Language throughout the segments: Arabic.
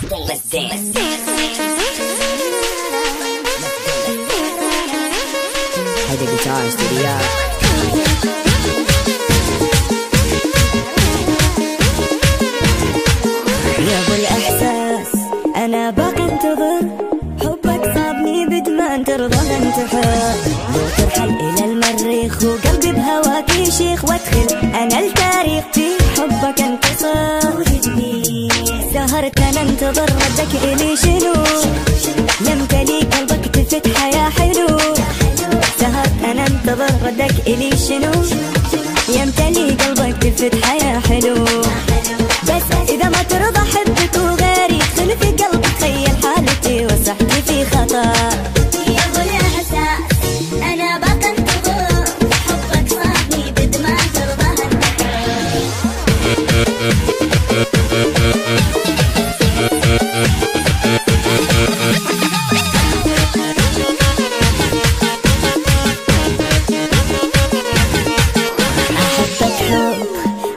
Let's dance. هيدا جيتار استوديو. يا ابو الاحساس انا باقي انتظر، حبك صابني بدمان ترضى انتحر. لو ترحل الى المريخ وقلبي بهواك يشيخ، وادخل انا التاريخ في حبك انتصر. سهرت انا انتظر ردك الي شنو، يمتلي قلبك تفتح يا حلو. سهرت انا انتظر ردك الي شنو، يمتلي قلبك تفتح يا حلو. بس اذا ما ترضى حبك وغيري خل في قلبي، تخيل حالتي وصحتي في خطر. يا ابو الاحساس انا باقي انتظر، حبك صابني بد ما ترضى احبك حب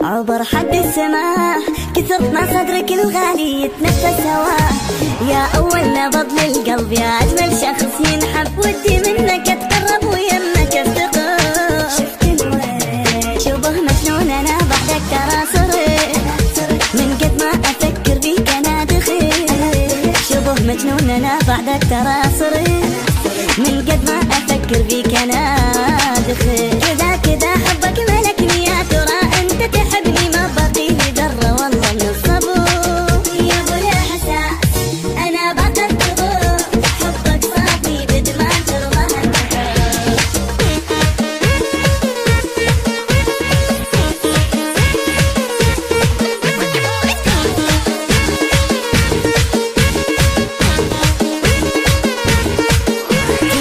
عبر حد السماء، كثرت ما صدرك الغالي يتنفس هواه. يا اول نبض للقلب، يا اجمل شخص ينحب، ودي منك اتقرب ويمك افتقر. شفت الوين شبه مجنون انا بعدك ترى صرت، من قد ما افكر بيك انا دخيل. شبه مجنون انا بعدك ترى صرت، من قد ما افكر بيك انا دخيل. كذا حبك ملكني، يا ترى انت تحبني ما باقي لي ذره والله من الصبر. يا ابو الاحساس انا باقي انتظر، حبك صابني بد ما ترضى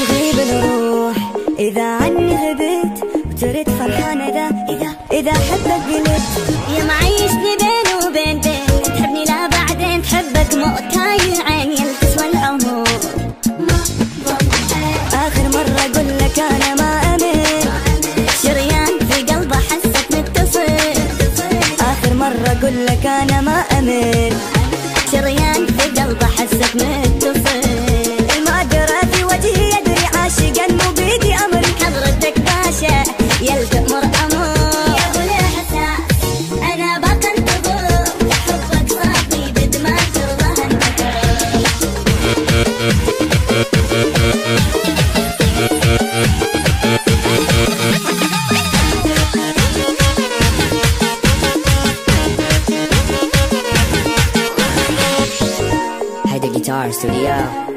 تغيب الروح اذا عني غبت، وترد فرحانه اذا حبك قلت. يا معيشني بين وبين تحبني لا بعدين تحبك موت، هاي العين يلتسوى العمر. اخر مره اقول لك انا ما امن، شريان في قلبه حسك متصل. اخر مره اقول لك انا ما امن، شريان في قلبه حسك متصل. المقدرة في وجهي يدري عاشقا مو بيدي امري. حضرتك باشا يلتأمر امر. يا ابو الاحساس انا باقي انتظر، حبك صابني بد ما ترضى هيدا جيتار استوديو.